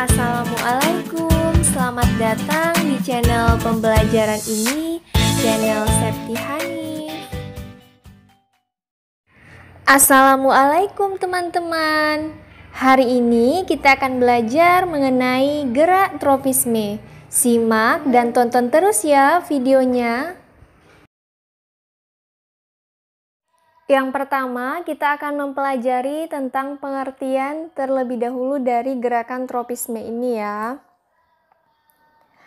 Assalamualaikum, selamat datang di channel pembelajaran ini, channel Septi Hanif. Assalamualaikum teman-teman. Hari ini kita akan belajar mengenai gerak tropisme. Simak dan tonton terus ya videonya. Yang pertama, kita akan mempelajari tentang pengertian terlebih dahulu dari gerakan tropisme ini ya.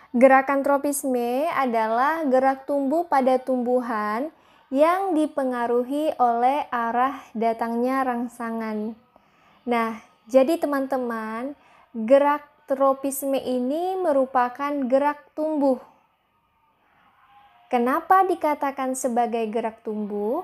Gerakan tropisme adalah gerak tumbuh pada tumbuhan yang dipengaruhi oleh arah datangnya rangsangan. Nah, jadi teman-teman, gerak tropisme ini merupakan gerak tumbuh. Kenapa dikatakan sebagai gerak tumbuh?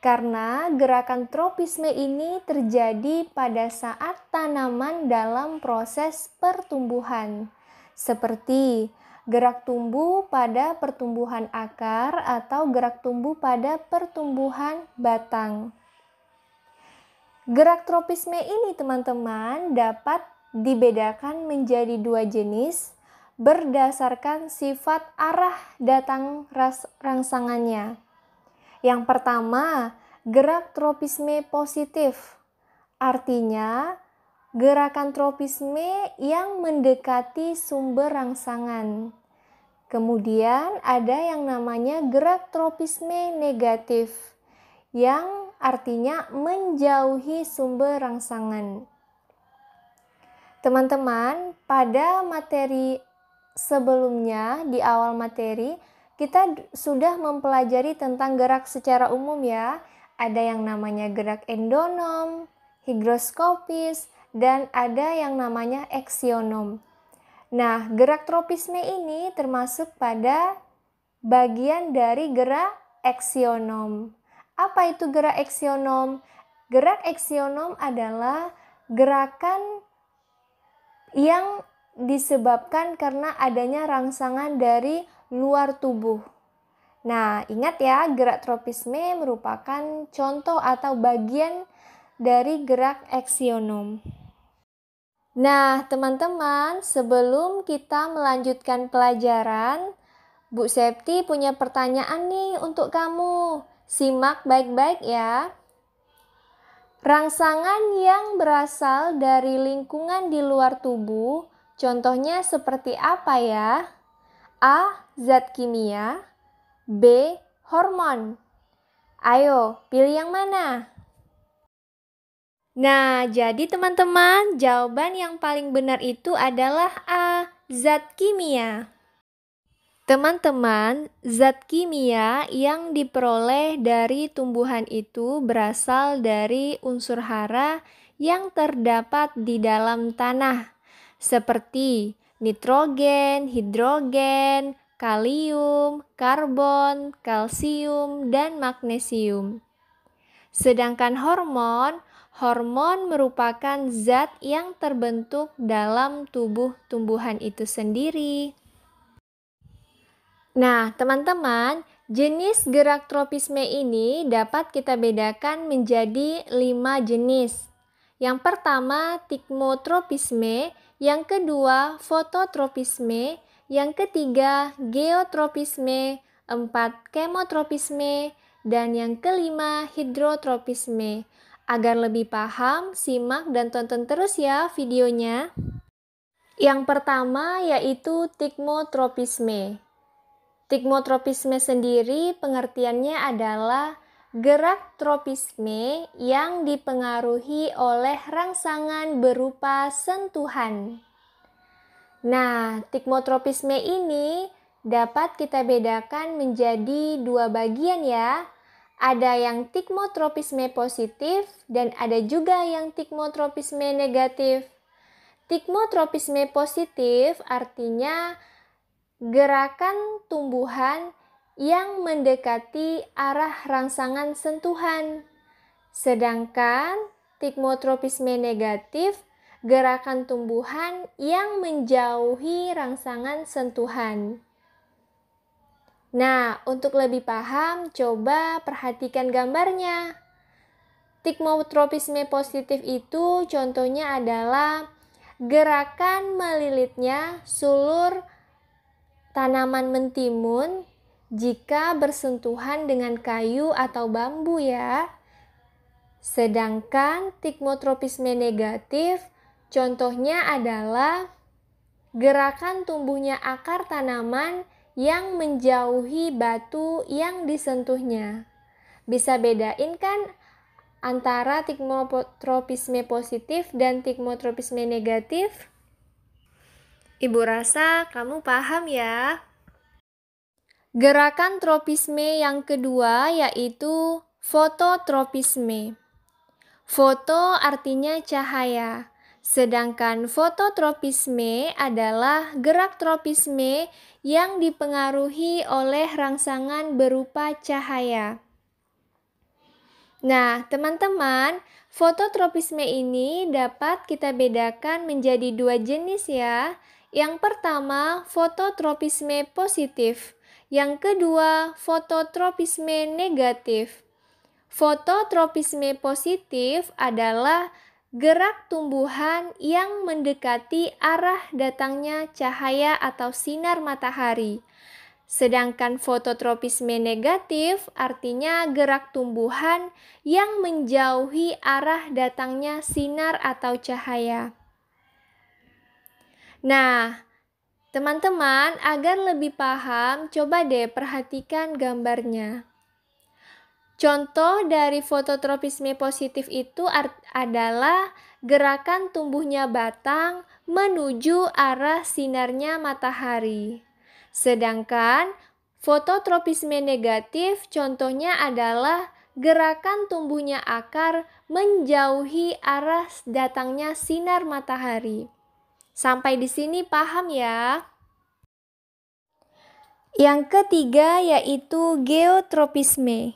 Karena gerakan tropisme ini terjadi pada saat tanaman dalam proses pertumbuhan, seperti gerak tumbuh pada pertumbuhan akar atau gerak tumbuh pada pertumbuhan batang. Gerak tropisme ini teman-teman dapat dibedakan menjadi dua jenis berdasarkan sifat arah datang rangsangannya. Yang pertama, gerak tropisme positif. Artinya, gerakan tropisme yang mendekati sumber rangsangan. Kemudian ada yang namanya gerak tropisme negatif, yang artinya menjauhi sumber rangsangan. Teman-teman, pada materi sebelumnya, di awal materi, kita sudah mempelajari tentang gerak secara umum ya. Ada yang namanya gerak endonom, higroskopis, dan ada yang namanya eksionom. Nah, gerak tropisme ini termasuk pada bagian dari gerak eksionom. Apa itu gerak eksionom? Gerak eksionom adalah gerakan yang disebabkan karena adanya rangsangan dari luar tubuh. Nah, ingat ya, gerak tropisme merupakan contoh atau bagian dari gerak eksionom. Nah, teman-teman, sebelum kita melanjutkan pelajaran, Bu Septi punya pertanyaan nih untuk kamu. Simak baik-baik ya. Rangsangan yang berasal dari lingkungan di luar tubuh, contohnya seperti apa ya? A. Zat kimia, B. Hormon. Ayo, pilih yang mana? Nah, jadi teman-teman, jawaban yang paling benar itu adalah A. Zat kimia. Teman-teman, zat kimia yang diperoleh dari tumbuhan itu berasal dari unsur hara yang terdapat di dalam tanah, seperti nitrogen, hidrogen, kalium, karbon, kalsium, dan magnesium. Sedangkan hormon merupakan zat yang terbentuk dalam tubuh tumbuhan itu sendiri. Nah, teman-teman, jenis gerak tropisme ini dapat kita bedakan menjadi 5 jenis. Yang pertama, tikmotropisme, yang kedua, fototropisme, yang ketiga, geotropisme, 4, kemotropisme, dan yang kelima, hidrotropisme. Agar lebih paham, simak dan tonton terus ya videonya. Yang pertama yaitu tikmotropisme. Tikmotropisme sendiri pengertiannya adalah gerak tropisme yang dipengaruhi oleh rangsangan berupa sentuhan. Nah, tikmotropisme ini dapat kita bedakan menjadi dua bagian ya. Ada yang tikmotropisme positif dan ada juga yang tikmotropisme negatif. Tikmotropisme positif artinya gerakan tumbuhan yang mendekati arah rangsangan sentuhan. Sedangkan tikmotropisme negatif, gerakan tumbuhan yang menjauhi rangsangan sentuhan. Nah, untuk lebih paham, coba perhatikan gambarnya. Tikmotropisme positif itu contohnya adalah gerakan melilitnya sulur tanaman mentimun jika bersentuhan dengan kayu atau bambu ya. Sedangkan tigmotropisme negatif contohnya adalah gerakan tumbuhnya akar tanaman yang menjauhi batu yang disentuhnya. Bisa bedain kan antara tigmotropisme positif dan tigmotropisme negatif? Ibu rasa kamu paham ya. Gerakan tropisme yang kedua yaitu fototropisme. Foto artinya cahaya, sedangkan fototropisme adalah gerak tropisme yang dipengaruhi oleh rangsangan berupa cahaya. Nah, teman-teman, fototropisme ini dapat kita bedakan menjadi dua jenis ya. Yang pertama, fototropisme positif. Yang kedua, fototropisme negatif. Fototropisme positif adalah gerak tumbuhan yang mendekati arah datangnya cahaya atau sinar matahari. Sedangkan fototropisme negatif artinya gerak tumbuhan yang menjauhi arah datangnya sinar atau cahaya. Nah, teman-teman, agar lebih paham, coba deh perhatikan gambarnya. Contoh dari fototropisme positif itu adalah gerakan tumbuhnya batang menuju arah sinarnya matahari. Sedangkan fototropisme negatif contohnya adalah gerakan tumbuhnya akar menjauhi arah datangnya sinar matahari. Sampai di sini paham ya? Yang ketiga yaitu geotropisme.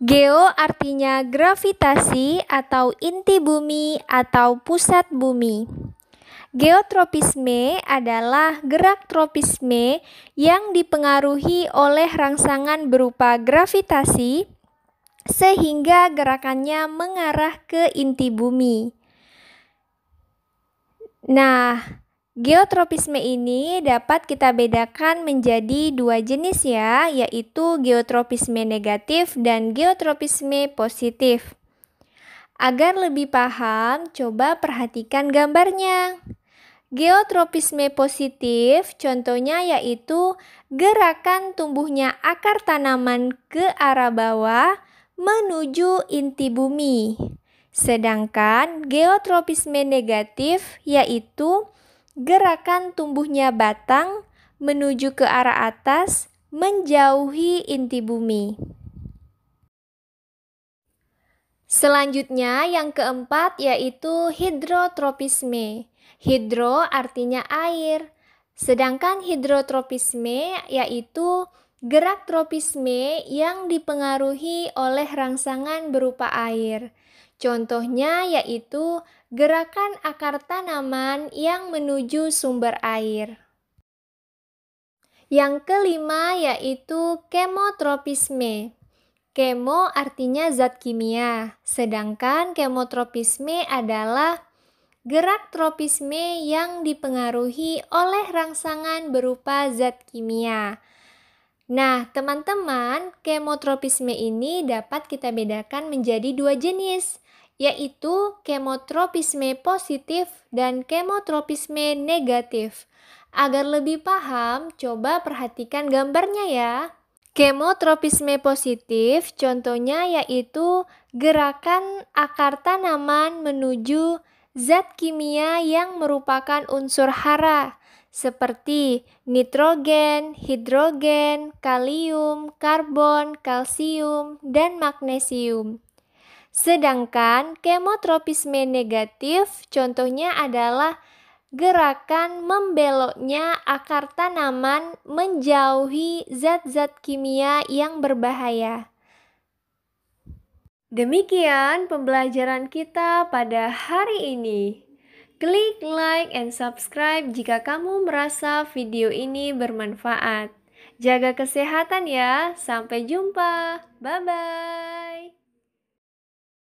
Geo artinya gravitasi atau inti bumi atau pusat bumi. Geotropisme adalah gerak tropisme yang dipengaruhi oleh rangsangan berupa gravitasi sehingga gerakannya mengarah ke inti bumi. Nah, geotropisme ini dapat kita bedakan menjadi dua jenis ya, yaitu geotropisme negatif dan geotropisme positif. Agar lebih paham, coba perhatikan gambarnya. Geotropisme positif contohnya yaitu gerakan tumbuhnya akar tanaman ke arah bawah menuju inti bumi. Sedangkan geotropisme negatif yaitu gerakan tumbuhnya batang menuju ke arah atas menjauhi inti bumi. Selanjutnya yang keempat yaitu hidrotropisme. Hidro artinya air, sedangkan hidrotropisme yaitu gerak tropisme yang dipengaruhi oleh rangsangan berupa air. Contohnya yaitu gerakan akar tanaman yang menuju sumber air. Yang kelima yaitu kemotropisme. Kemo artinya zat kimia, sedangkan kemotropisme adalah gerak tropisme yang dipengaruhi oleh rangsangan berupa zat kimia. Nah, teman-teman, kemotropisme ini dapat kita bedakan menjadi dua jenis, yaitu kemotropisme positif dan kemotropisme negatif. Agar lebih paham, coba perhatikan gambarnya ya. Kemotropisme positif contohnya yaitu gerakan akar tanaman menuju zat kimia yang merupakan unsur hara seperti nitrogen, hidrogen, kalium, karbon, kalsium, dan magnesium. Sedangkan kemotropisme negatif contohnya adalah gerakan membeloknya akar tanaman menjauhi zat-zat kimia yang berbahaya. Demikian pembelajaran kita pada hari ini. Klik like and subscribe jika kamu merasa video ini bermanfaat. Jaga kesehatan ya, sampai jumpa. Bye-bye.